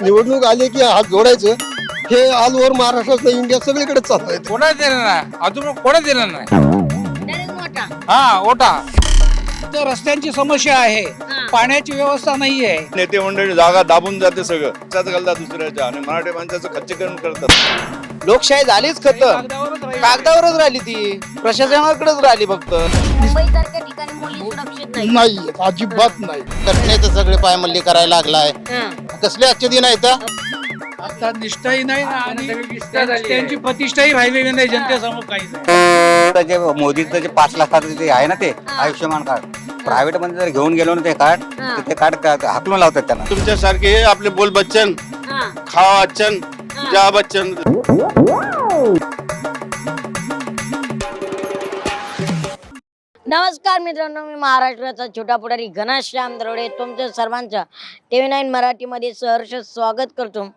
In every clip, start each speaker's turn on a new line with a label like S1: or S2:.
S1: निवडणूक आली की हात जोडायचं हे ऑल ओव्हर महाराष्ट्रात इंडिया सगळीकडे चालू आहे.
S2: कोणाच दिलं नाही अजून कोणाच दिलं नाही.
S3: डायरेक्ट मोठा
S2: हा ओटा
S4: तर रस्त्यांची समस्या आहे, पाण्याची व्यवस्था नाही आहे.
S5: नेते मंडळी जागा दाबून जाते सगळं त्यात घालतात दुसऱ्याच्या आणि मराठी माणसाचं खच्चीकरण करतात.
S6: लोकशाही झालीच खतम, कागदावरच राहिली ती, प्रशासनाकडेच राहिली फक्त.
S3: मुंबई सारख्या ठिकाणी मुली सुरक्षित नाही.
S1: नाही अजिबात नाही.
S6: घटनेचं सगळे पायमल्ली करायला लागलाय. कसले आजचे दिन आहेत हा?
S4: आता निष्ठाही नाही आणि त्यांची प्रतिष्ठाही राहिलेली नाही जनतेसमोर काहीच नाही.
S7: जे मोदीचं जे 5 लाखाचं जे आहे ना ते आयुष्यमान कार्ड, प्रायव्हेट मध्ये जर घेऊन गेलो ना ते कार्ड, ते कार्ड हाकलून लावतात त्यांना.
S5: तुमच्यासारखे हे आपले बोल बच्चन, खावा बच्चन, जा बच्चन.
S3: नमस्कार मित्रांनो, मी महाराष्ट्राचा छोटा पुढारी घनश्याम दरोडे तुमच्या सर्वांचं TV9 मराठीमध्ये सहर्ष स्वागत करतो.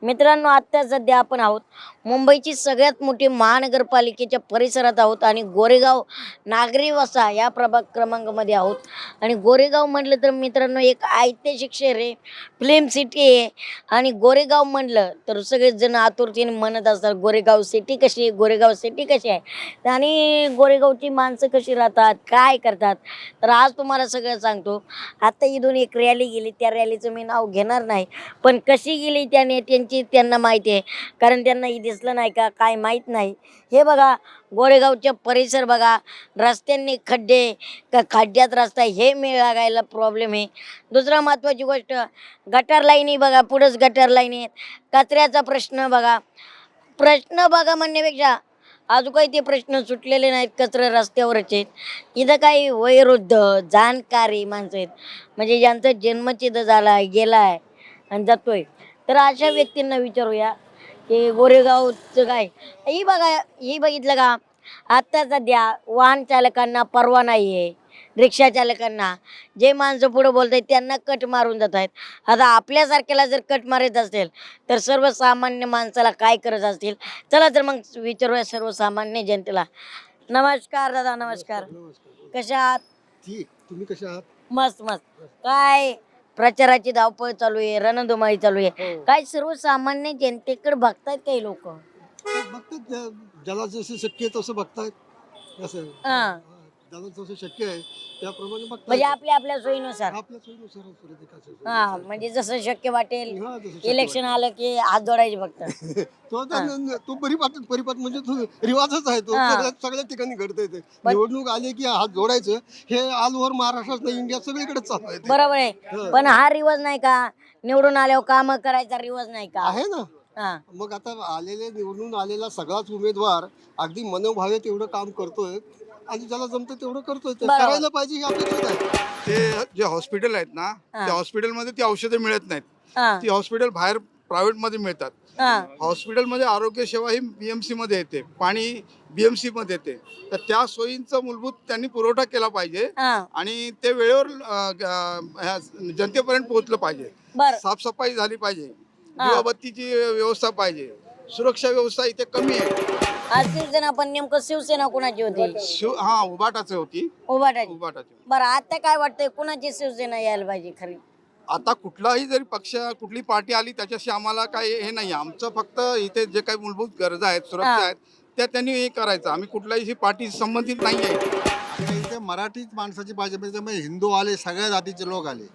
S3: मित्रांनो, आत्ता सध्या आपण आहोत मुंबईची सगळ्यात मोठी महानगरपालिकेच्या परिसरात आहोत आणि गोरेगाव नागरी वसा या प्रभाग क्रमांकामध्ये आहोत. आणि गोरेगाव म्हटलं तर मित्रांनो एक ऐतिहासिक शहर आहे, फिल्म सिटी आहे. आणि गोरेगाव म्हटलं तर सगळेच जण आतुरतेने म्हणत असतात गोरेगाव सिटी कशी आहे, गोरेगाव सिटी कशी आहे आणि गोरेगावची माणसं कशी राहतात, काय करतात. तर आज तुम्हाला सगळं सांगतो. आता इथून एक रॅली गेली, त्या रॅलीचं मी नाव घेणार नाही, पण कशी गेली त्या नेत्यांची त्यांना माहिती आहे, कारण त्यांना दिसलं नाही का काय माहीत नाही. हे बघा गोरेगावचे परिसर बघा, रस्त्यांनी खड्डे का खड्ड्यात रस्ता हे मेळ लागायला प्रॉब्लेम आहे. दुसरा महत्त्वाची गोष्ट गटार लाईनी बघा, पुढंच गटार लाईनी आहेत. कचऱ्याचा प्रश्न बघा म्हणण्यापेक्षा अजून काही ते प्रश्न सुटलेले नाहीत, कचरा रस्त्यावरच आहेत. इथं काही वयोवृद्ध जाणकारी माणसं आहेत, म्हणजे ज्यांचा जन्मचित झाला आहे, गेला आहे आणि जातोय. तर अशा व्यक्तींना विचारूया की गोरेगावचं काय. ही बघितलं का, आत्ता सध्या वाहन चालकांना परवा नाही आहे, रिक्षा चालकांना. जे माणसं पुढं बोलत आहेत त्यांना कट मारून जात आहेत. आता आपल्यासारख्याला जर कट मारत असेल तर सर्वसामान्य माणसाला काय करत असतील. चला तर मग विचारूया सर्वसामान्य जनतेला. नमस्कार दादा, नमस्कार. कशा आहात?
S1: ठीक, तुम्ही कशा आहात?
S3: मस्त मस्त. काय प्रचाराची धावपळ चालू आहे, रणधुमाळी चालू आहे, काय सर्वसामान्य जनतेकडे बघतायत काही लोक?
S1: बघतात ज्याला जसं शक्य आहे तसं बघतायत. असं ज्याला जसं शक्य आहे त्याप्रमाणे बघतायत.
S3: म्हणजे आपल्या सोयीनुसार.
S1: आपल्या सोयीनुसार
S3: हा, म्हणजे जसं शक्य वाटेल
S1: हा, जसं शक्य
S3: इलेक्शन आलं की हात जोडायचे फक्त.
S1: तो परिपात म्हणजे तो रिवाजच आहे. तो सगळ्या ठिकाणी घडतंय ते. निवडणूक आली की हात जोडायचं हे ऑल ओव्हर महाराष्ट्रात इंडिया सगळीकडे चालू आहे.
S3: बरोबर आहे, पण हा रिवाज नाही का निवडून आल्यावर काम करायचा रिवाज नाही का?
S1: आहे ना. मग आता निवडून आलेला सगळाच उमेदवार अगदी मनोभावे तेवढं काम करतोय आणि ज्याला जमतं तेवढं करतोय. ते करायला पाहिजे ही अपेक्षा आहे.
S8: ते जे हॉस्पिटल आहेत ना, त्या हॉस्पिटलमध्ये ती औषधे मिळत नाहीत. ती हॉस्पिटल बाहेर प्रायव्हेट मध्ये मिळतात. हॉस्पिटलमध्ये आरोग्य सेवा ही BMC मध्ये येते, पाणी BMC मध्ये येते. तर त्या सोयींचा मूलभूत त्यांनी पुरवठा केला पाहिजे आणि ते वेळेवर जनतेपर्यंत पोहोचलं पाहिजे. साफसफाई झाली पाहिजे, दिवाबत्तीची व्यवस्था पाहिजे, सुरक्षा व्यवस्था इथे कमी आहे.
S3: शिवसेना पण नेमकं शिवसेना कुणाची होती?
S8: उभाटाची होती.
S3: उभाटाची. बरं, आता काय वाटतंय कुणाची शिवसेना यायला पाहिजे खरी?
S8: आता कुठलाही जरी पक्ष, कुठली पार्टी आली त्याच्याशी आम्हाला काही हे नाही. आमचं फक्त इथे जे काही मूलभूत गरजा आहेत, सुरक्षा आहेत, त्या त्यांनी हे करायचं. आम्ही कुठल्याही पार्टी संबंधित नाही आहे.
S9: इथे मराठीच माणसाची पाहिजे, म्हणजे हिंदू आले, सगळ्या जातीचे लोक आले.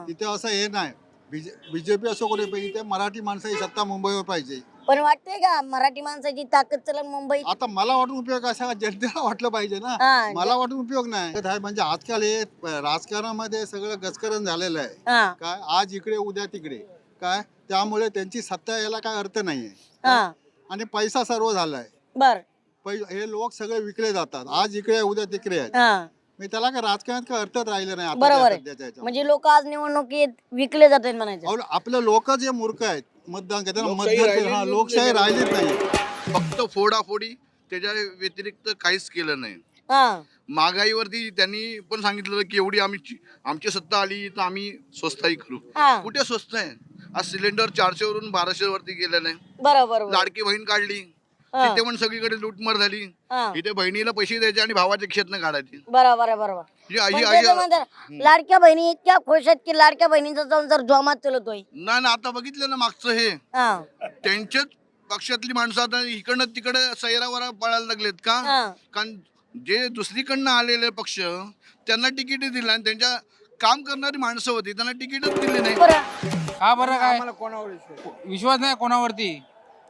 S9: तिथे असं हे नाही बीजेपी असो कोणी, पण इथे मराठी माणसाची सत्ता मुंबईवर पाहिजे.
S3: पण वाटतंय का मराठी माणसाची ताकद चला मुंबईत?
S9: आता मला वाटून उपयोग असा जनतेला वाटलं पाहिजे ना, मला वाटून उपयोग नाही. म्हणजे आजकाल हे राजकारणामध्ये सगळं गजकरण झालेलं आहे. काय आज इकडे उद्या तिकडे, काय त्यामुळे त्यांची सत्ता यायला काय अर्थ नाहीये. आणि पैसा सर्व झालाय. हे लोक सगळे विकले जातात, आज इकडे उद्या तिकडे आहेत. त्याला काय राजकारणात काय अर्थच राहिलं नाही.
S3: बरोबर आहे, म्हणजे लोक आज निवडणुकीत विकले जातात म्हणायचं.
S9: आपले लोक जे मूर्ख आहेत, मतदान करताना लोकशाही राहिलीच नाही.
S5: फक्त फोडाफोडी, त्याच्या व्यतिरिक्त काहीच केलं नाही. महागाईवरती त्यांनी पण सांगितलं की एवढी आमची सत्ता आली तर आम्ही स्वस्ताई करू. कुठे स्वस्त आहे? आज सिलेंडर 400 वरून 1200 वरती गेलं नाही.
S3: बरोबर.
S5: लाडकी बहीण काढली,
S3: हा.
S5: तिथे पण सगळीकडे लूटमार झाली.
S3: हा.
S5: इथे बहिणीला पैसे द्यायचे आणि भावाच्या खिशातनं काढायचे.
S3: बरोबर आहे बरोबर.
S5: ही आई
S3: पण
S5: आई
S3: ते म्हणतात, लाडक्या बहिणी इतक्या खुश आहेत की लाडक्या बहिणीचा जाऊन जर जोमात चलतोय.
S5: ना ना, आता बघितलं ना मागचं हे
S3: हा.
S5: त्यांच्याच पक्षातली माणसं आता इकडनं तिकडे सैरावरा पळायला लागलेत का?
S3: हा.
S5: कारण जे दुसरीकडनं आलेले पक्ष त्यांना तिकीट दिलं आणि त्यांच्या काम करणारी माणसं होती त्यांना तिकीटच दिले नाही.
S3: बरं
S2: का बरं काय विश्वास नाही कोणावरती.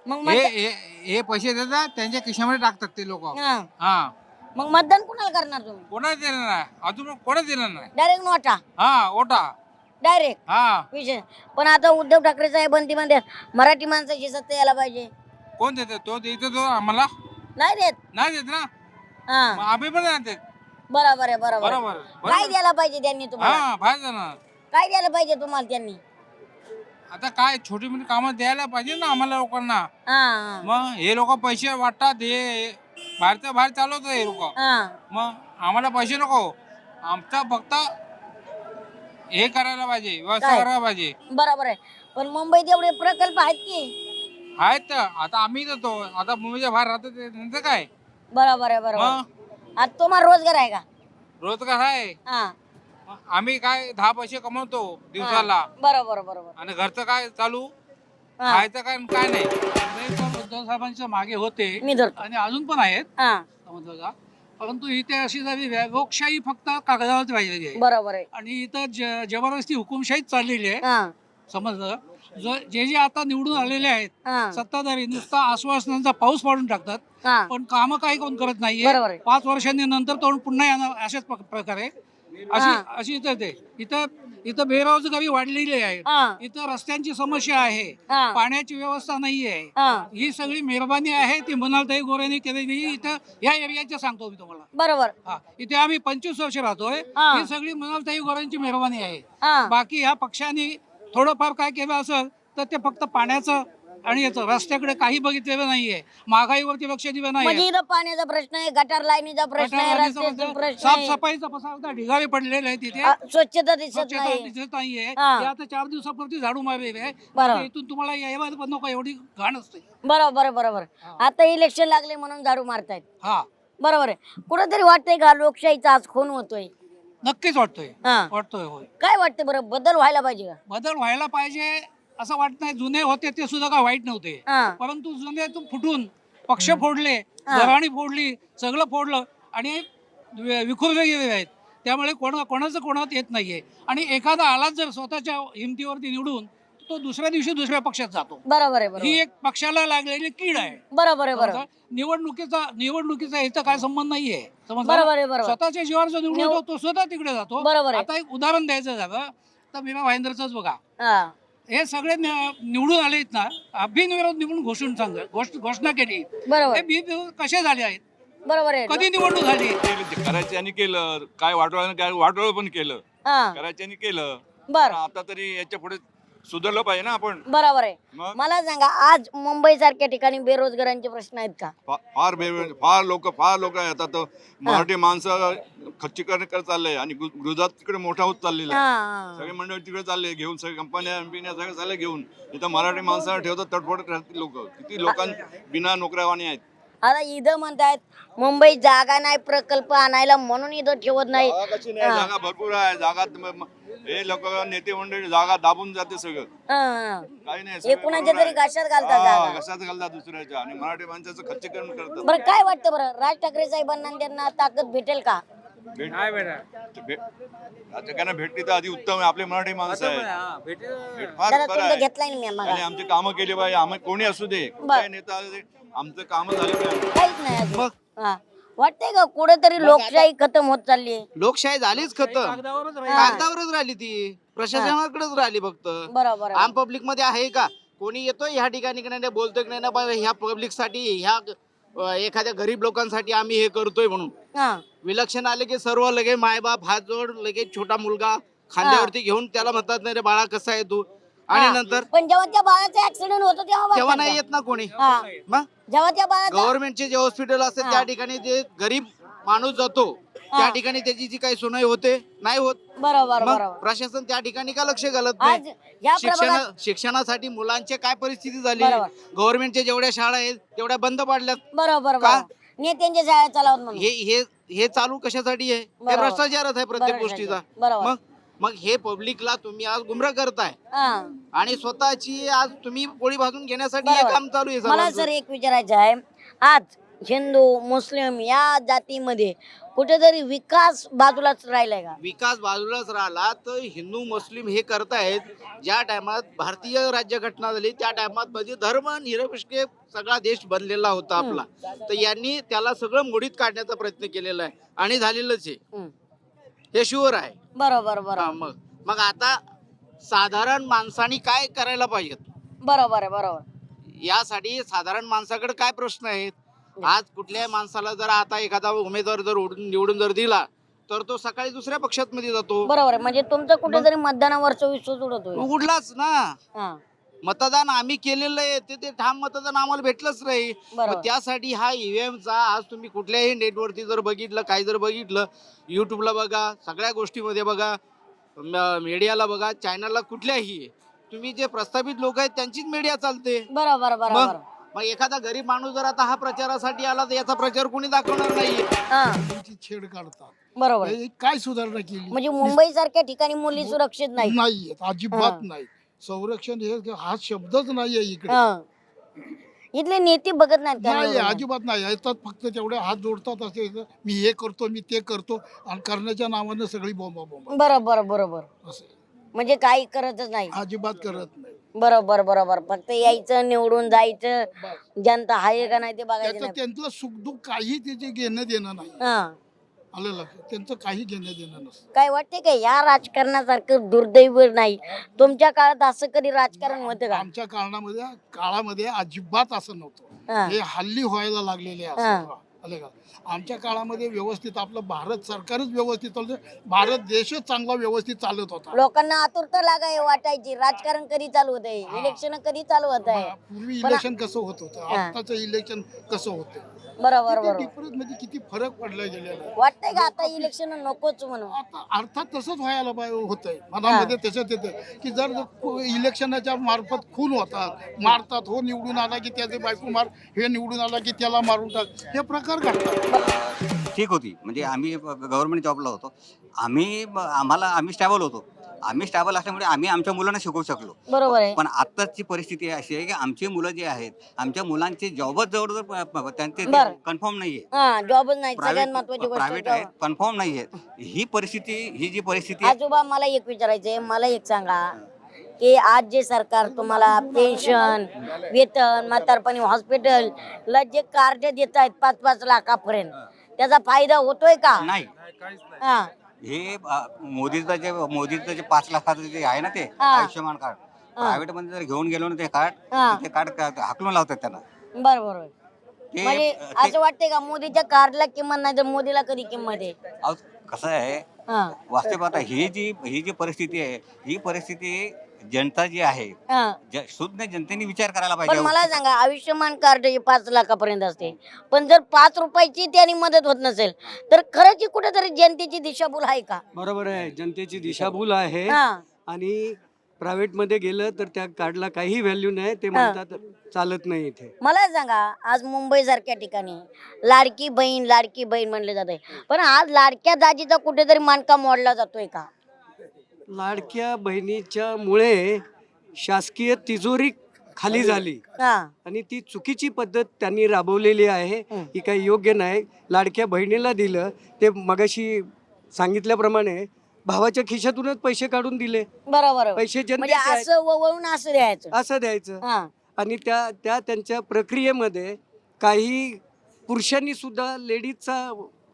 S3: मग
S2: हे पैसे देतात त्यांच्या खिशामध्ये टाकतात ते लोक.
S3: हा.
S2: हा
S3: मग मतदान कुणाला करणार तुम्ही?
S2: कोणाला दिलं नाही अजून कोणाच दिलं नाही.
S3: डायरेक्ट नोटा
S2: हा ओटा.
S3: डायरेक्ट
S2: हा
S3: विषय. पण आता उद्धव ठाकरे साहेबांमध्ये मराठी माणसाची सत्ता यायला पाहिजे.
S2: कोण देते तो देतो तो आम्हाला
S3: नाही देत.
S2: नाही देत ना.
S3: हा
S2: मग आम्ही पण नाही देत.
S3: बरोबर आहे बरोबर आहे.
S2: बरोबर
S3: काय द्यायला पाहिजे त्यांनी तुम्हाला?
S2: हा पाहिजे ना.
S3: काय द्यायला पाहिजे तुम्हाला त्यांनी?
S2: आता काय छोटी मोठी कामं द्यायला पाहिजे ना आम्हाला लोकांना.
S3: हा, हा,
S2: मग हे लोक पैसे वाटतात हे बाहेरचं बाहेर चालवत हे लोक.
S3: हा.
S2: मग आम्हाला पैसे नको आमचा फक्त हे करायला पाहिजे व्यवस्था
S3: काय?
S2: करायला पाहिजे.
S3: बरोबर आहे. पण मुंबईत एवढे प्रकल्प आहेत की.
S2: आहेत तर आता आम्ही देतो आता मुंबईच्या बाहेर राहतो त्यांचं काय.
S3: बरोबर आहे बरोबर.
S2: मग
S3: आता तुम्हाला रोजगार आहे का?
S2: रोजगार आहे.
S3: हा
S2: मग आम्ही काय 10 पैसे कमवतो दिवसाला
S3: बरोबर बरोबर.
S2: आणि घरचं काय चालू
S3: हा.
S2: खायचं काय काय नाही.
S4: ते पण उद्धव साहेबांच्या मागे होते
S3: मी धरतो.
S4: आणि अजून पण आहेत
S3: हा
S4: समजलं का. परंतु इथे अशी झाली लोकशाही फक्त कागदावर राहिलेली आहे
S3: बरोबर आहे.
S4: आणि इथं जबरदस्ती हुकुमशाहीच चाललेली आहे.
S3: हा
S4: समजलं. जे जे आता निवडून आलेले आहेत
S3: हा
S4: सत्ताधारी नुसता आश्वासनांचा पाऊस पाडून टाकतात
S3: हा
S4: पण कामं काही कोण करत नाहीये.
S3: बरोबर आहे.
S4: 5 वर्षांनी नंतर तो पुन्हा येणार अशाच प्रकारे अशी
S3: हा.
S4: अशी इथं ते इथं बेरोजगारी वाढलेली आहे.
S3: हा
S4: इथं रस्त्यांची समस्या आहे.
S3: हा.
S4: पाण्याची व्यवस्था नाहीये.
S3: हा
S4: ही सगळी मेहरबानी आहे ती मृणालताई गोरेंनी केलेली. इथं या एरियाचं सांगतो मी तुम्हाला.
S3: बरोबर.
S4: हा इथे आम्ही 25 वर्ष राहतोय.
S3: हा.
S4: ही सगळी मृणालताई गोरेंची मेहरबानी आहे.
S3: हा
S4: बाकी ह्या पक्षांनी थोडंफार काय केलं असेल तर ते फक्त पाण्याचं आणि याचं रस्त्याकडे काही बघितलेलं नाहीये. महागाईवरती लक्ष दिलं
S3: म्हणजे
S4: नाही.
S3: इथं पाण्याचा प्रश्न आहे, गटार लाईनीचा प्रश्न आहे, रस्त्याचा प्रश्न आहे,
S4: साफसफाईचा पसारा ढिगारे पडलेले आहे तिथे.
S3: स्वच्छता दिसत
S4: स्वच्छता
S3: नाही.
S4: दिसत नाहीये.
S3: हा.
S4: ते आता 4 दिवसापूर्वी झाडू मारलेले आहे.
S3: बरोबर.
S4: आता इथून तुम्हाला यायला पण नको एवढी घाण असते.
S3: बरोबर बरोबर. आता इलेक्शन लागले म्हणून झाडू मारतायत.
S4: हा
S3: बरोबर आहे. कुठेतरी वाटतंय का लोकशाहीचा आज खून होतोय?
S4: नक्कीच वाटतोय.
S3: हा
S4: वाटतोय होय.
S3: काय वाटतं बरं, बदल व्हायला पाहिजे का?
S4: बदल व्हायला पाहिजे असं वाटत नाही. जुने होते ते सुद्धा काय वाईट नव्हते.
S3: हा
S4: परंतु जुने फुटून पक्ष फोडले, घराणी फोडली, सगळं फोडलं आणि विखुरले गेलेले आहेत. त्यामुळे कोणाचं कोणात येत नाहीये. आणि एखादा आलाच जर स्वतःच्या हिमतीवरती निवडून तो दुसऱ्या दिवशी दुसऱ्या पक्षात जातो.
S3: बरोबर आहे
S4: ही
S3: बरोबर.
S4: एक पक्षाला लागलेली कीड आहे.
S3: बरोबर आहे बरोबर.
S4: निवडणुकीचा इथं काय संबंध नाहीये. समजलं?
S3: बरोबर आहे बरोबर.
S4: स्वतःच्या जीवावर जो निवडून येतो तो स्वतः तिकडे जातो.
S3: बरोबर आहे.
S4: आता एक उदाहरण द्यायचं झालं तर भीमा भाईंदरचंच बघा.
S3: हा
S4: हे सगळे निवडून आले आहेत ना बिनविरोध निवडून घोषणा केली.
S3: बरोबर
S4: हे बिनविरोध कसे झाले आहेत?
S3: बरोबर आहे.
S4: कधी निवडणूक झाली?
S10: करायच्यानी केलं काय वाटोळ पण केलं.
S3: हा
S10: करायच्यानी केलं.
S3: बर
S10: आता तरी याच्या पुढे सुधारलं पाहिजे ना आपण.
S3: बरोबर आहे.
S10: मग?
S3: मला सांगा, आज मुंबई सारख्या ठिकाणी बेरोजगारांचे प्रश्न आहेत का?
S10: फार लोक आहे आता तर मराठी माणसं खच्चीकरण करत चाललंय आणि गुजरात तिकडे मोठा होत चाललेला आहे.
S3: हा
S10: सगळे मंडळ तिकडे चालले घेऊन सगळे कंपन्या सगळं चालले घेऊन. इथं मराठी माणसाला ठेवतात तडफडत राहतील लोक. किती लोकां बिना नोकऱ्यावानी आहेत.
S3: आता इथं म्हणतायत मुंबईत जागा नाही प्रकल्प आणायला म्हणून इथं ठेवत नाही.
S10: जागा कशी नाही, जागा भरपूर आहे. जागा हे लोक नेते मंडळी जागा दाबून जाते सगळं.
S3: हा.
S10: काही नाही
S3: हे कुणाच्या तरी घाशात घालतात जागा.
S10: कशात घालतात दुसऱ्याच्या आणि मराठी माणसाचं खच्चीकरण करतात.
S3: बरं काय वाटतं बरं, राज ठाकरे साहेबांना त्यांना ताकद भेटेल का?
S2: नाही बेटा
S10: राजकारण्यांना भेटली तर आधी उत्तम आहे. आपले मराठी माणसं आहे. फार
S3: दादा
S10: बरं
S3: तुमचं
S10: आहे.
S3: घेतलाय ना मी
S10: आणि
S3: मग.
S10: आमचे कामं केली पाहिजे. आम्ही कोणी असू दे काय नेता असू दे आमचं काम झाले पाहिजे.
S3: काहीच नाही अजून. हा. वाटतंय का कुठेतरी लोकशाही खतम होत चालली आहे?
S6: लोकशाही झालीच खतम. कागदावरच राहिली ती. प्रशासनाकडेच राहिली फक्त.
S3: बरोबर आहे.
S6: आम पब्लिक मध्ये आहे का? कोणी येतोय ह्या ठिकाणी की नाही बोलतोय की नाही ना बा ह्या पब्लिक साठी ह्या एखाद्या गरीब लोकांसाठी आम्ही हे करतोय म्हणून.
S3: हा
S6: विलक्षण आले की सर्व लगे मायबाप हात जोड लगेच छोटा मुलगा खांद्यावरती घेऊन त्याला म्हणतात नाही रे बाळा कसा आहे तू. आणि
S3: हा.
S6: नंतर
S3: पण जेव्हा त्या बाळाचा ऍक्सिडेंट होतो तेव्हा
S6: तेव्हा
S3: बघतात
S6: नाही
S3: का?
S6: येत ना कोणी.
S3: हा.
S6: मग
S3: जेव्हा त्या बाळाचा
S6: गव्हर्नमेंटचे जे हॉस्पिटल असते
S3: हा.
S6: त्या ठिकाणी जे गरीब माणूस जातो त्या ठिकाणी त्याची जी काही सुनाई होते नाही होत.
S3: बरोबर
S6: मग
S3: बरोबर.
S6: प्रशासन त्या ठिकाणी का लक्ष घालत
S3: आज
S6: नाही?
S3: या प्रभागात
S6: शिक्षणासाठी मुलांची काय परिस्थिती झाली?
S3: बरोबर.
S6: गव्हर्नमेंटच्या जेवढ्या शाळा आहेत तेवढ्या बंद पाडल्यात.
S3: बरोबर
S6: का?
S3: बरोबर. नेत्यांच्या शाळा चालवत म्हणून.
S6: हे चालू कशासाठी आहे? हे
S3: बरोबर.
S6: भ्रष्टाचारच आहे प्रत्येक
S3: बरोबर.
S6: गोष्टीचा.
S3: बरोबर.
S6: मग हे पब्लिकला तुम्ही आज गुमराह करताय
S3: हा.
S6: आणि स्वतःची आज तुम्ही पोळी भाजून घेण्यासाठी हे
S3: बरोबर.
S6: काम चालू आहे
S3: मला
S6: सर्वांचं.
S3: सर एक विचारायचं आहे, आज हिंदू मुस्लिम या जातीमध्ये कुठेतरी विकास बाजूलाच राहिलाय का?
S6: विकास बाजूलाच राहिला तर हिंदू मुस्लिम हे करतायत. ज्या टायमात भारतीय राज्यघटना झाली त्या टायमात म्हणजे धर्म निरपेक्ष सगळा देश बनलेला होता आपला. तर यांनी त्याला सगळं मोडीत काढण्याचा प्रयत्न केलेला आहे आणि झालेलंच आहे.
S3: हम्म.
S6: हे शुअर आहे.
S3: बरोबर
S6: हा,
S3: बरोबर
S6: मग आता साधारण माणसाने काय करायला पाहिजेत?
S3: बरोबर आहे बरोबर.
S6: यासाठी साधारण माणसाकडे काय प्रश्न आहेत? आज कुठल्याही माणसाला जर आता एखादा उमेदवार जर निवडून जर दिला तर तो सकाळी दुसऱ्या पक्षात मध्ये जातो.
S3: बरोबर आहे. म्हणजे तुमचं कुठेतरी मतदानावरचा विश्वास उडतोय.
S6: उघडलाच ना.
S3: हा.
S6: मतदान आम्ही केलेलं आहे ते ठाम मतदान आम्हाला भेटलंच नाही.
S3: बरोबर.
S6: मग त्यासाठी हा ईव्हीएमचा आज तुम्ही कुठल्याही नेटवरती जर बघितलं काही जर बघितलं युट्यूबला बघा सगळ्या गोष्टीमध्ये बघा मीडियाला बघा चॅनलला कुठल्याही तुम्ही जे प्रस्थापित लोक आहेत त्यांचीच मीडिया चालते.
S3: बरोबर बरोबर.
S6: मग एखादा गरीब माणूस जर आता हा प्रचारासाठी आला तर याचा प्रचार कोणी दाखवणार नाही.
S3: हा.
S1: त्यांची छेड काढतात.
S3: बरोबर.
S1: हे काय सुधारणा केली?
S3: म्हणजे मुंबई सारख्या ठिकाणी मुली सुरक्षित नाही.
S1: नाहीये, अजिबात नाही. संरक्षण हे हा शब्दच नाहीये इकडे.
S3: हा. इथले नेते बघत नाहीत का
S1: नाही,
S3: निवडून?
S1: अजिबात नाही. येतात फक्त तेवढे हात जोडतात असे मी हे करतो मी ते करतो आणि करण्याच्या नावानं सगळी बोंबा
S3: बरोबर बरोबर.
S1: असं
S3: म्हणजे काही करतच नाही.
S1: अजिबात करत नाही.
S3: बरोबर बरोबर. फक्त यायचं निवडून जायचं, जनता आहे का नाही ते बघायचं
S1: त्याचं
S3: नाही.
S1: त्यांचं सुखदुःख काही त्याचे घेणं देणं नाही.
S3: हा.
S1: आलं लक्षात? त्यांचं काही घेणं देणं नसतं.
S3: काय वाटते का या राजकारणासारखं दुर्दैव नाही? तुमच्या काळात असं कधी राजकारण होतं का?
S1: आमच्या काळामध्ये अजिबात असं नव्हतं.
S3: हा.
S1: हे हल्ली व्हायला लागलेले आहे
S3: हा.
S1: असं. आलं का? आमच्या काळामध्ये व्यवस्थित आपलं भारत सरकारच व्यवस्थित चालतं. भारत देशच चांगला व्यवस्थित चालत होता.
S3: लोकांना आतुरता लागाय वाटायची राजकारण कधी चालू होत आहे, इलेक्शन कधी चालू होत आहे.
S1: पूर्वी इलेक्शन कसं होत होतं,
S3: हा.
S1: आताचं इलेक्शन कसं होतं,
S3: बरोबर बरोबर.
S1: डिफरन्स मध्ये किती फरक पडला गेलेला आहे.
S3: वाटतंय का आता इलेक्शन नकोच म्हणून?
S1: आता अर्थात तसंच व्हायला होतंय मनामध्ये. त्याच्यात येतं की जर इलेक्शनच्या मार्फत खून होतात, मारतात, हो निवडून आला की त्याचे बायको मार, हे निवडून आला की त्याला मारून टाक, हे प्रकार घडतात.
S7: ठीक होती. म्हणजे आम्ही गव्हर्नमेंट जॉबला होतो. आम्ही स्टॅबल होतो. आम्ही स्टॅबल असल्यामुळे आम्ही आमच्या मुलांना शिकवू शकलो.
S3: बरोबर आहे.
S7: पण आताची परिस्थिती अशी आहे की आमची मुलं जे आहेत आमच्या मुलांचे जॉबच जवळ त्यांचे
S3: बरं.
S7: कन्फर्म नाहीये.
S3: हा, जॉबच नाही. सगळ्यात महत्वाची
S7: प्रायव्हेट
S3: गोष्ट
S7: आहेत, कन्फर्म नाहीये. ही जी परिस्थिती आहे,
S3: आजोबा मला एक विचारायचंय, मला एक सांगा की आज जे सरकार तुम्हाला पेन्शन, वेतन, म्हातारपणी हॉस्पिटलला जे कार्ड देत आहेत 5-5 लाखापर्यंत, त्याचा फायदा होतोय का?
S7: नाही.
S3: हा.
S7: हे मोदीचं जे 5 लाखाचं जे आहे ना ते
S3: हा.
S7: आयुष्यमान कार्ड, प्रायव्हेट मध्ये जर घेऊन गेलो ना ते
S3: हा.
S7: कार्ड हाकलून लावतात त्यांना.
S3: बरोबर. म्हणजे असं वाटतंय का मोदीच्या कार्डला किंमत नाही तर मोदीला कधी किंमत आहे?
S7: कसं आहे
S3: हा.
S7: वास्तव आता ही जी परिस्थिती आहे, ही परिस्थिती जनता जी आहे
S3: हा.
S7: शुद्ध जनतेने विचार करायला
S3: पण
S7: पाहिजे.
S3: मला सांगा, आयुष्यमान कार्ड हे 5 लाखापर्यंत असते, पण जर 5 रुपयाची त्यांनी मदत होत नसेल तर खरंच कुठेतरी जनतेची दिशाभूल आहे का?
S11: बरोबर आहे, जनतेची दिशाभूल आहे.
S3: हा.
S11: आणि प्रायव्हेट मध्ये गेलं तर त्या कार्डला काही व्हॅल्यू नाही. ते म्हणतात चालत नाही इथे.
S3: मला सांगा, आज मुंबई सारख्या ठिकाणी लाडकी बहीण म्हणले जाते, पण आज लाडक्या दाजीचा कुठेतरी मानका मोडला जातोय का?
S11: लाडक्या बहिणीच्या मुळे शासकीय तिजोरी खाली झाली
S3: हा.
S11: आणि ती चुकीची पद्धत त्यांनी राबवलेली आहे. ही काही योग्य नाही. लाडक्या बहिणीला दिलं ते मगाशी सांगितल्याप्रमाणे भावाच्या खिशातूनच पैसे काढून दिले.
S3: बरोबर.
S11: पैसे
S3: म्हणजे
S11: जनतेचे आहेत.
S3: असं वळून असं द्यायचं.
S11: असं द्यायचं.
S3: हा.
S11: आणि त्यांच्या प्रक्रियेमध्ये काही पुरुषांनी सुद्धा लेडीजचा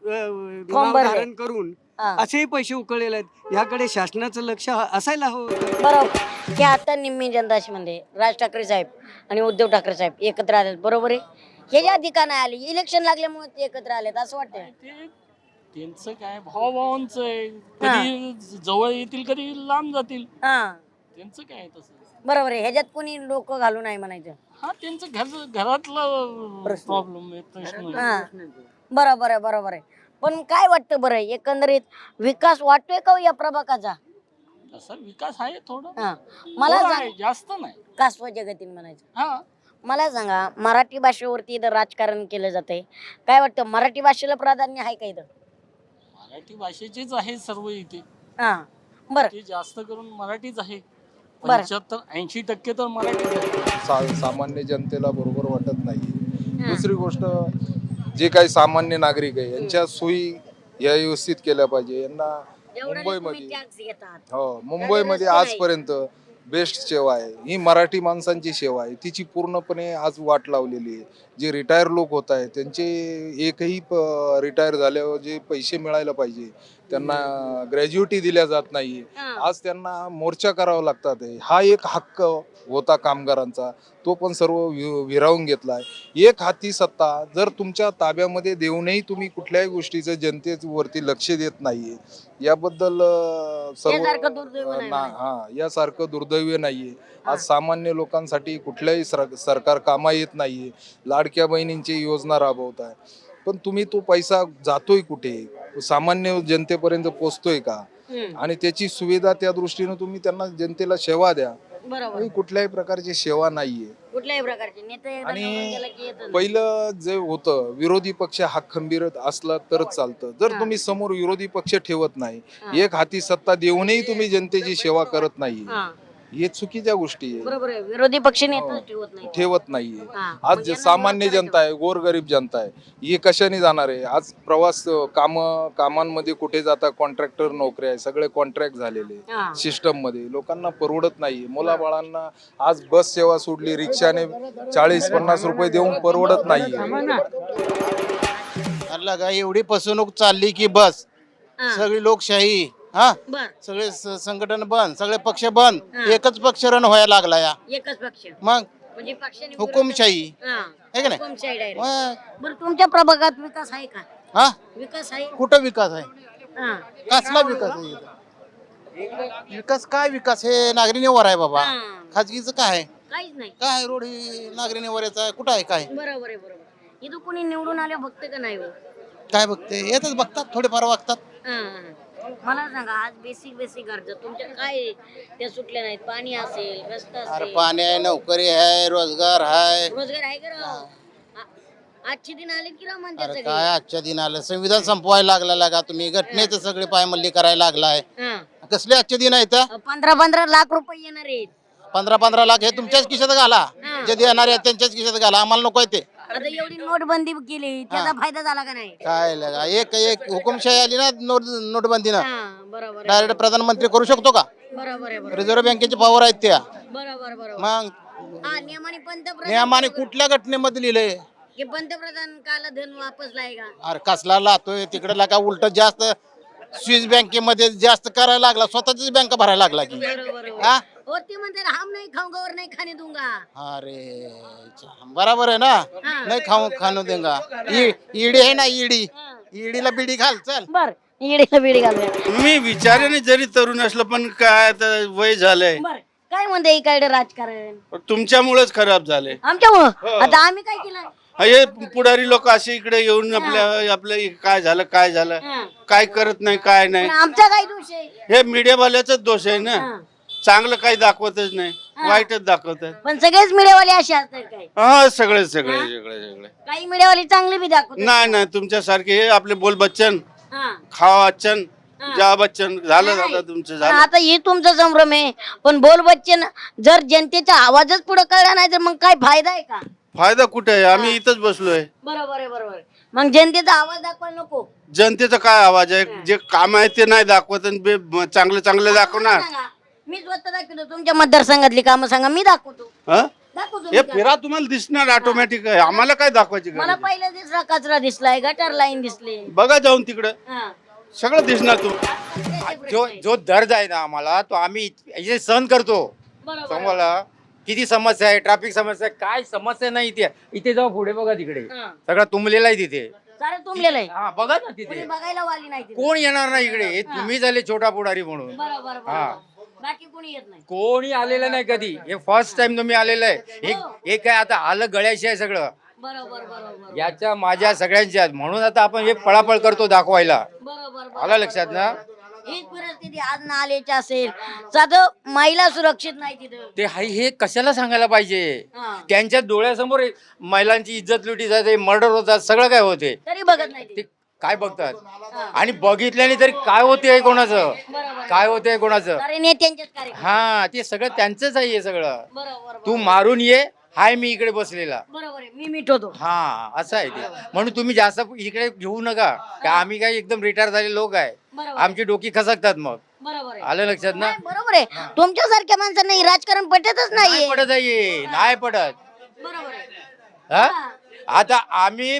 S11: नाव
S3: भरले.
S11: धारण करून
S3: हा.
S11: असेही पैसे उकळलेले आहेत. याकडे शासनाचं लक्ष असायला हवं होतं.
S3: बरोबर. की आता निम्मी जनतामध्ये राज ठाकरे साहेब आणि उद्धव ठाकरे साहेब एकत्र आले, बरोबर आहे? हे ज्या ठिकाणी आले, इलेक्शन लागल्यामुळे ते एकत्र आलेत असं वाटतंय.
S12: त्यांचं काय भावांचं आहे, कधी जवळ येतील कधी लांब जातील.
S3: हा.
S12: त्यांचं काय तसं.
S3: बरोबर आहे. ह्याच्यात कोणी डोकं घालू नाही म्हणायचं.
S12: हा, त्यांचं घरातला प्रॉब्लेम आहे, प्रश्न आहे.
S3: हा. बरोबर आहे. पण काय वाटतं बरं एकंदरीत विकास वाटतोय का हो या प्रभागाचा?
S12: तसा विकास आहे थोडं,
S3: हा. मला
S12: थोडा
S3: सांग
S12: आहे, जास्त नाही.
S3: कासवा जगतील म्हणायचं.
S12: हा,
S3: मला सांगा मराठी भाषेवरती इथं राजकारण केलं जातंय, काय वाटतं मराठी भाषेला प्राधान्य आहे का इथं?
S12: मराठी भाषेचीच आहे सर्व इथे.
S3: हा बरं
S12: ते जास्त करून मराठीच आहे.
S3: बरं.
S12: 75-80% तर मराठीच आहे.
S13: सामान्य जनतेला बरोबर वाटत नाही. दुसरी गोष्ट, जे काही सामान्य नागरिक आहे यांच्या सोयी या व्यवस्थित केल्या पाहिजे. यांना मुंबईमध्ये मुंबईमध्ये आजपर्यंत बेस्ट सेवा आहे, ही मराठी माणसांची सेवा आहे. तिची पूर्णपणे आज वाट लावलेली आहे. जे रिटायर लोक होत आहेत त्यांचे एकही रिटायर झाल्यावर जे पैसे मिळायला पाहिजे त्यांना ग्रॅज्युटी दिल्या जात नाही. आज त्यांना मोर्चा करावा लागतात. हा एक हक्क होता कामगारांचा, तो पण सर्व विरावून घेतला आहे. एक हाती सत्ता जर तुमच्या ताब्यामध्ये देऊनही तुम्ही कुठल्याही गोष्टीचं जनतेवरती लक्ष देत नाहीये, याबद्दल यासारखं दुर्दैव नाहीये. आज सामान्य लोकांसाठी कुठल्याही सरकार कामा येत नाहीये. लाडक्या बहिणींची योजना राबवत आहे, पण तुम्ही तो पैसा जातोय कुठे, सामान्य जनतेपर्यंत पोहोचतोय का? आणि त्याची सुविधा त्या दृष्टीने तुम्ही त्यांना जनतेला सेवा द्या.
S3: बरोबर.
S13: कुठल्याही प्रकारची सेवा नाहीये.
S3: कुठल्याही प्रकारचे नेते
S13: आणि पहिलं जे होतं विरोधी पक्ष हा खंबीर असला तरच चालतं. जर तुम्ही समोर विरोधी पक्ष ठेवत नाही, एक हाती सत्ता देऊनही तुम्ही जनतेची सेवा करत नाही, हे चुकीच्या गोष्टी आहे.
S3: बरोबर आहे. विरोधी पक्ष नेते
S13: ठेवत नाहीये. आज जे सामान्य जनता आहे, गोरगरीब जनता आहे, हे कशाने जाणार आहे? आज प्रवास कामांमध्ये कुठे जाता, कॉन्ट्रॅक्टर नोकरी आहे, सगळे कॉन्ट्रॅक्ट झालेले सिस्टम मध्ये. लोकांना परवडत नाही. मुलाबाळांना आज बस सेवा सोडली, रिक्षाने 40-50 रुपये देऊन परवडत नाही.
S6: एवढी फसवणूक चालली की बस, सगळी लोकशाही सगळे संघटन बंद, सगळे पक्ष बंद, एकच पक्ष रण व्हायला लागला या.
S3: एकच पक्ष
S6: मग
S3: म्हणजे पक्षाने
S6: हुकुमशाही आहे का नाही?
S3: हुकुमशाही direct. बरं तुमच्या प्रभागात विकास आहे का?
S6: हा,
S3: विकास आहे?
S6: कुठं विकास आहे?
S3: हा.
S6: कसला विकास आहे इथं? विकास काय विकास? हे नागरी निवार आहे बाबा. खाजगीचं काय आहे?
S3: काहीच नाही.
S6: काय रोड ही नागरी निवाऱ्याचा आहे? कुठं आहे? काय
S3: बरोबर आहे. बरोबर. इथं कोणी निवडून आल्या बघते का नाही हो?
S6: काय बघते? येतच बघतात, थोडेफार वागतात.
S3: मला सांगा आज बेसिक गरजा तुमच्या काय त्या सुटल्या नाहीत? पाणी असेल, रस्ता
S6: अरे
S3: असेल,
S6: पाणी आहे, नोकरी आहे, रोजगार आहे.
S3: रोजगार आहे का राव? आजचे दिन आले की राव म्हणते
S6: अरे
S3: सगळे.
S6: काय आजच्या दिनाला संविधान संपवायला लागला का तुम्ही? घटनेचं सगळे पायमल्ली करायला लागलाय. कसले आजचे दिन आहेत?
S3: 15 लाख रुपये येणार आहेत.
S6: 15 लाख हे तुमच्याच खिशात घाला, जे देणार आहेत त्यांच्याच खिशात घाला. आम्हाला नको आहे ते.
S3: आता एवढी नोटबंदी केली त्याचा फायदा झाला का नाही?
S6: काय लगा एक हुकुमशाही आली ना नोटबंदीनं,
S3: बरोबर
S6: डायरेक्ट प्रधानमंत्री करू शकतो का?
S3: बरोबर आहे.
S6: रिझर्व्ह बँकेची पॉवर आहेत त्या.
S3: बरोबर.
S6: मग
S3: नियमाने पंतप्रधान
S6: नियमाने कुठल्या घटनेमध्ये लिहिलंय
S3: की पंतप्रधान काला धन वापस लायगा?
S6: अरे कसला लातोय तिकडे लागा? उलट जास्त स्विस बँकेमध्ये जास्त करायला लागला, स्वतःच बँक भरायला लागला की. हा,
S3: हो ते म्हणते हम नाही खाऊंगा और नहीं खाने दूंगा.
S6: अरे बराबर आहे ना, नाही खाणू देंगा. ईडी आहे ना, ईडीला बिडी घाल चल.
S3: बर इडीला बिडी घालूया.
S14: मी विचाराने जरी तरुण असलं पण काय आता वय झालंय,
S3: बर काय म्हणते इकडे राजकारण?
S14: तुमच्यामुळेच खराब झाले.
S3: आमच्यामुळं? आता आम्ही काय केलं?
S14: हे पुढारी लोक असे इकडे येऊन आपल्या काय झालं काय करत नाही, काय नाही.
S3: आमचा काय दोष आहे?
S14: हे मीडियावाल्याचाच दोष आहे ना. चांगलं काही दाखवतच नाही, वाईटच दाखवतात.
S3: पण सगळेच मीडियावाले असे असतात काय?
S14: हा, सगळे
S3: काही मीडियावाले चांगले बी दाखवतात.
S14: नाही तुमच्यासारखे हे आपले बोल बच्चन, खावा बच्चन, जा बच्चन झालं तुमचं झालं.
S3: आता हे तुमचा संभ्रम आहे, पण बोल बच्चन जर जनतेचा आवाजच पुढे कळला नाही तर मग काय फायदा आहे का?
S14: फायदा कुठे आहे? आम्ही इथंच बसलोय.
S3: बरोबर. मग जनतेचा आवाज दाखवायला नको?
S14: जनतेचा काय आवाज आहे? जे काम आहे ते नाही दाखवत आणि चांगलं दाखवणार.
S3: मी स्वतः दाखवतो. तुमच्या मतदारसंघातली कामं सांगा, मी दाखवतो.
S14: हे फिरा तुम्हाला दिसणार ऑटोमॅटिक आहे. आम्हाला काय दाखवायची
S3: मला पहिला दिसला कचरा दिसलाय, गटर लाईन दिसले.
S14: बघा जाऊन तिकडे सगळं दिसणार तुम्हाला.
S7: जो दर्द आहे ना आम्हाला, तो आम्ही इथे सहन करतो. समजा किती समस्या आहे, ट्रॅफिक समस्या आहे, काय समस्या नाही इथे जाऊ पुढे बघा, तिकडे सगळं तुंबलेलं आहे. तिथे
S3: सारं तुंबलेलं आहे.
S7: हा बघा ना, तिथे
S3: बघायला वाली नाही तिथे.
S7: कोण येणार नाही इकडे. हे तुम्ही झाले छोटा पुढारी म्हणून.
S3: बरोबर. बाकी कोणी येत नाही.
S7: कोणी आलेलं नाही कधी. हे फर्स्ट टाइम तुम्ही आलेलं आहे. हे काय आता आलं गळ्याशी आहे सगळं.
S3: बरोबर बरोबर
S7: याच्या माझ्या सगळ्यांच्या म्हणून आता आपण हे पळापळ करतो दाखवायला.
S3: बरोबर
S7: आलं लक्षात ना?
S3: हीच परिस्थिती आज नालेची असेल साधं महिला सुरक्षित नाही तिथं.
S7: ते हे कशाला सांगायला पाहिजे?
S3: हा.
S7: त्यांच्या डोळ्यासमोर महिलांची इज्जत लुटी जाते, मर्डर होतात, सगळं काय होते.
S3: तरी बघत नाही
S7: ते काय बघतात आणि बघितल्याने तरी काय होते कोणाचं, काय होते कोणाचं.
S3: अरे नेत्यांचेच कार्यक्रम.
S7: हा ते सगळं त्यांचंच आहे हे सगळं.
S3: बरोबर
S7: तू मारून ये, हाय मी इकडे बसलेला.
S3: बरोबर आहे मी मिटवतो.
S7: हा असं आहे ते. म्हणून तुम्ही जास्त इकडे घेऊ नका का आम्ही काय एकदम रिटायर झाले लोक आहे.
S3: बरोबर
S7: आमची डोकी खसकतात मग.
S3: बरोबर आहे.
S7: आलं लक्षात ना?
S3: नाही, बरोबर आहे तुमच्यासारख्या माणसांना हे राजकारण पटतच
S7: नाही
S3: नाहीये.
S7: पडत आहे, नाही पडत.
S3: बरोबर आहे.
S7: हा? आता आम्ही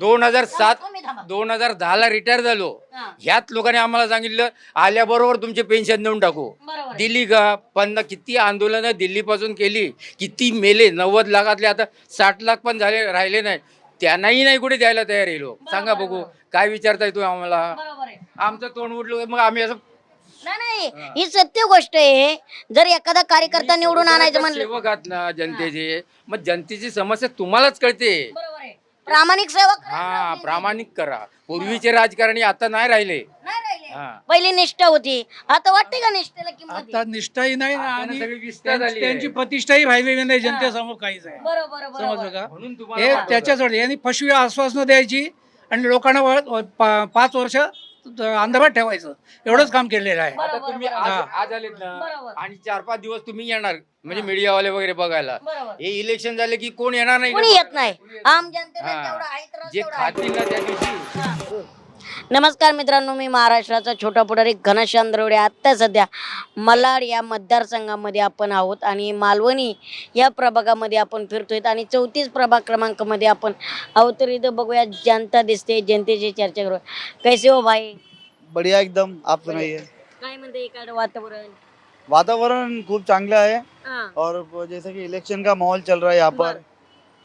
S7: 2007
S3: तुम्ही थांबा.
S7: 2010 रिटायर झालो.
S3: हा.
S7: ह्याच लोकांनी आम्हाला सांगितलं आल्याबरोबर तुमचे पेन्शन देऊन टाकू.
S3: बरोबर आहे.
S7: दिली का? किती आंदोलनं दिल्लीपासून केली, किती मेले, 90 लाखातले आता 60 लाख पण झाले राहिले नाही. त्यांनाही नाही कुठे द्यायला तयार आहे लोक. सांगा बघू काय विचारताय तू आम्हाला?
S3: बरोबर आहे.
S7: आमचं तोंड उठलं मग आम्ही असं
S3: नाही ही सत्य गोष्ट आहे. जर एखादा कार्यकर्ता निवडून आणायचं म्हणलं
S7: सेवक आहात ना जनतेचे, मग जनतेची समस्या तुम्हालाच कळते.
S3: बरोबर आहे प्रामाणिक सेवा करा.
S7: हा प्रामाणिक करा. पूर्वीचे राजकारणी आता नाही राहिले.
S3: नाही राहिले.
S7: हा.
S3: पहिली निष्ठा होती आता वाटते का निष्ठेला किंमत आहे?
S4: आता निष्ठाही नाही ना
S7: आता
S4: आणि
S7: सगळी विस्तार झाली आहे.
S4: त्यांची प्रतिष्ठाही राहिलेली नाही जनतेसमोर काहीच आहे.
S3: बरोबर
S4: समजलं
S3: बरोबर
S4: का?
S7: म्हणून
S4: हे
S7: तुम्हाला पाठवलं.
S4: त्याच्यासाठी यांनी फसवी आश्वासनं द्यायची आणि लोकांना 5 वर्ष अंधारात ठेवायचं एवढंच काम केलेलं आहे.
S7: आता तुम्ही आज आलेत ना
S3: बरोबर.
S7: आणि 4-5 दिवस तुम्ही येणार म्हणजे मीडियावाले वगैरे बघायला.
S3: बरोबर.
S7: हे इलेक्शन झाले की कोण येणार नाही.
S3: कोणी येत नाही. आम जनतेला
S7: हा.
S3: तेवढं आहे तर
S7: जे
S3: तेवढं आहे.
S7: खातील ना त्या दिवशी.
S3: नमस्कार मित्रांनो, मी महाराष्ट्राचा छोटा पुढारी घनश्याम द्रवडे. आत्ता सध्या मलाड या मतदारसंघामध्ये आपण आहोत आणि मालवणी या प्रभागामध्ये आपण फिरतोय आणि 34 प्रभाग क्रमांकामध्ये आपण आहोत. तर इथं बघूया जनता दिसते, जनतेची चर्चा करूया. कैसे हो भाई?
S6: बढ़िया एकदम. आप सुनाइए.
S3: काय म्हणते इकडं वातावरण?
S6: वातावरण खूब चांगला है
S3: हा.
S6: और जैसे कि इलेक्शन का माहौल चल रहा है यहाँ पर,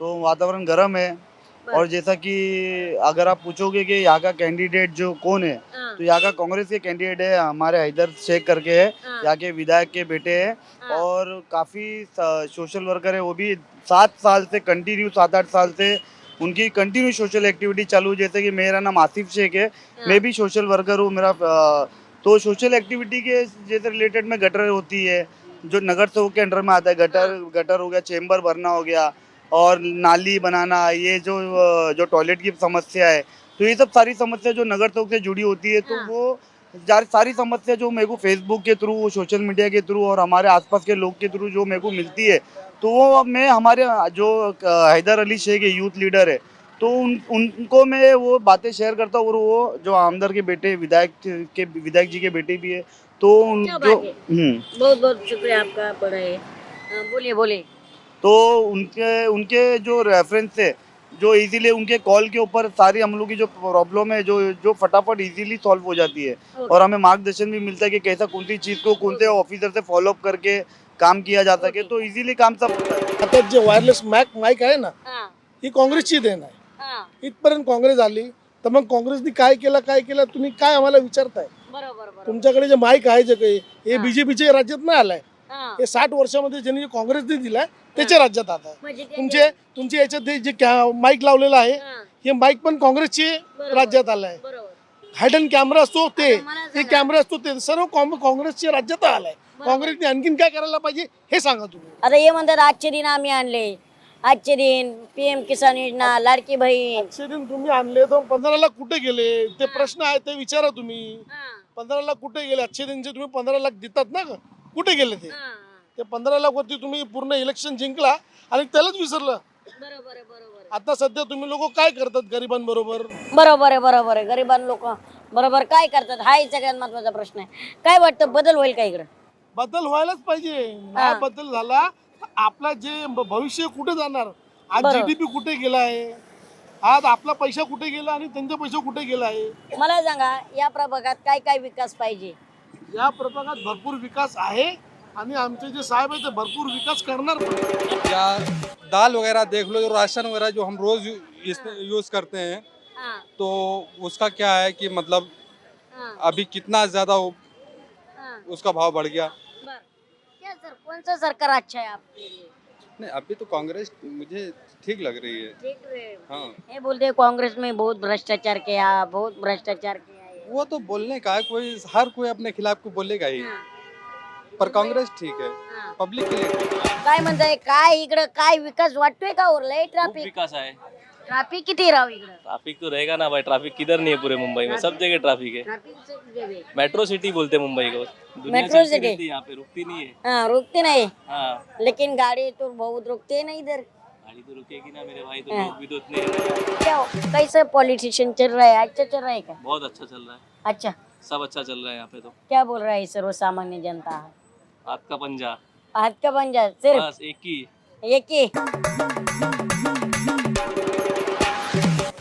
S6: तो वातावरण गर्म है. और जैसा कि अगर आप पूछोगे कि यहाँ का कैंडिडेट जो कौन है,
S3: हाँ.
S6: तो यहाँ का कांग्रेस के कैंडिडेट है हमारे हैदर शेख करके है.
S3: हाँ.
S6: यहाँ के विधायक के बेटे हैं
S3: हाँ.
S6: और काफ़ी सोशल वर्कर है. वो भी 7 साल से कंटिन्यू 7-8 साल से उनकी कंटिन्यू सोशल एक्टिविटी चालू. जैसे कि मेरा नाम आसिफ शेख है, मैं भी सोशल वर्कर हूँ. मेरा तो सोशल एक्टिविटी के जैसे रिलेटेड में गटर होती है जो नगर सेवक के अंडर में आता है. गटर हो गया, चेम्बर भरना हो गया और नाली बनाना, ये जो टॉयलेट की समस्या है, तो ये सब सारी समस्या जो नगर सेवक से जुड़ी होती है, तो
S3: हाँ.
S6: वो सारी समस्या जो मेरे को फेसबुक के थ्रू, सोशल मीडिया के थ्रू और हमारे आसपास के लोग के थ्रू जो मेरे को मिलती है, तो वो अब मैं हमारे जो हैदर अली शेख है यूथ लीडर है, तो उनको मैं वो बातें शेयर करता हूँ. और वो जो आमदर के बेटे विधायक जी के बेटे भी है, तो
S3: क्या बात है? बहुत बहुत शुक्रिया आपका बड़ा है. बोलिए बोलिए.
S6: तो उनके जो रेफरेंस है, जो इजीली उनके कॉल के ऊपर सारी हम लोग की जो प्रॉब्लम है जो फटाफट इजीली सॉल्व हो जाती है. और हमें मार्गदर्शन भी मिलता है कि कैसा कौन सी चीज़ को कौन से ऑफिसर से फॉलोअप करके काम किया जा सके. तो इजीली काम सब होता है.
S1: आता जे वायरलेस माईक आहे ना,
S3: हा.
S1: ही काँग्रेसची देण आहे.
S3: हा.
S1: इथपर्यंत काँग्रेस आली तर मग काँग्रेसनी काय केलं तुम्ही काय आम्हाला विचारताय?
S3: बरोबर बरोबर.
S1: तुमच्याकडे जे माईक आहे जे काही हे
S3: हा.
S1: बीजेपीच्या राज्यात नाही आलाय.
S3: हा.
S1: हे 60 वर्षामध्ये ज्यांनी काँग्रेसने दिलाय त्याच्या राज्यात आता आहे.
S3: म्हणजे ते-
S1: तुमच्या याच्यात हे जे माईक लावलेलं आहे,
S3: हा.
S1: हे माईक पण काँग्रेसचे
S3: बरोबर.
S1: राज्यात आलाय.
S3: बरोबर.
S1: हायडन कॅमेरा असतो ते
S3: आता मला सांगा.
S1: कॅमेरा असतो ते सर्व काँग्रेसच्या राज्यात आलाय. काँग्रेसने आणखीन काय करायला पाहिजे हे सांगा तुम्ही.
S3: आता हे म्हणतात आजचे दिन आम्ही आणले, आजचे दिन PM किसान योजना, लाडकी बहीण.
S1: आजचे दिन तुम्ही आणले तर 15 लाख कुठे गेले ते प्रश्न आहे ते विचारा तुम्ही. 15 लाख कुठे गेले? आजचे दिनचे तुम्ही 15 लाख देतात ना, कुठे गेले ते 15 लाख वरती तुम्ही पूर्ण इलेक्शन जिंकला आणि त्यालाच विसरलं.
S3: बरोबर आहे बरोबर आहे.
S1: आता सध्या तुम्ही लोक काय करतात गरिबांबरोबर?
S3: बरोबर आहे बरोबर आहे. गरिबां लोक बरोबर काय करतात हा सगळ्यात महत्वाचा प्रश्न आहे. काय वाटतं बदल होईल का इकडं?
S1: बदल व्हायलाच पाहिजे. नाही बदल झाला तर आपला जे भविष्य कुठे जाणार? आज
S3: बरोबर.
S1: GDP कुठे गेला आहे? आज आपला पैसा कुठे गेला आणि त्यांचा पैसा कुठे गेला आहे?
S3: मला सांगा या प्रभागात काय काय विकास पाहिजे?
S1: या प्रभागात भरपूर विकास आहे आणि आमचे जे साहेब आहे ते भरपूर विकास करणार पण.
S8: या दाल वगैरह देख लो, जो राशन वगैरह जो हम रोज यूज करते हैं,
S3: हाँ,
S8: तो उसका क्या है कि मतलब
S3: हाँ,
S8: अभी कितना ज्यादा
S3: हाँ.
S8: उसका भाव बढ़ गया.
S3: बर. क्या सर कौन सा सरकार अच्छा है आपके लिए?
S10: नहीं अभी तो कांग्रेस मुझे ठीक लग रही है। हाँ
S3: ये बोलते हैं कांग्रेस में बहुत भ्रष्टाचार किया, बहुत भ्रष्टाचार किया है।
S10: वो तो बोलने का है, कोई हर कोई अपने खिलाफ को बोलेगा ही, पर कांग्रेस ठीक है, पब्लिक के लिए ठीक है।
S3: काय म्हणताय, काय इकडं काय विकास वाटतोय का? और लय ट्रॅफिक,
S12: विकास आहे.
S3: ट्रॅफिक किती राव इकडं?
S12: ट्रैफिक तो रहेगा ना भाई, ट्रैफिक किधर नहीं है पूरे मुंबई में, सब जगह ट्रैफिक है.
S3: ट्रॅफिक से जगह.
S12: मेट्रो सिटी बोलते हैं मुंबई को. दुनिया
S3: मेट्रो
S12: चलती
S3: सिटी.
S12: रहती है यहाँ पे, रुकती नहीं है.
S3: हाँ रुकते नहीं,
S12: हाँ
S3: लेकिन गाड़ी तो बहुत रुकते हैं ना इधर.
S12: गाड़ी तो रुकेगी ना मेरे भाई, तो लोग भी तो उतने हैं.
S3: क्या कैसे पॉलिटिशियन चल रहा है? अच्छा चल रहा है क्या?
S12: बहुत अच्छा चल रहा है,
S3: अच्छा,
S12: सब अच्छा चल रहा है यहाँ पे. तो
S3: क्या बोल रहा है सर्वसामान्य जनता?
S12: हाथ का पंजा,
S3: हाथ का बन जा सिर्फ
S12: बस एक ही.
S3: एक ही.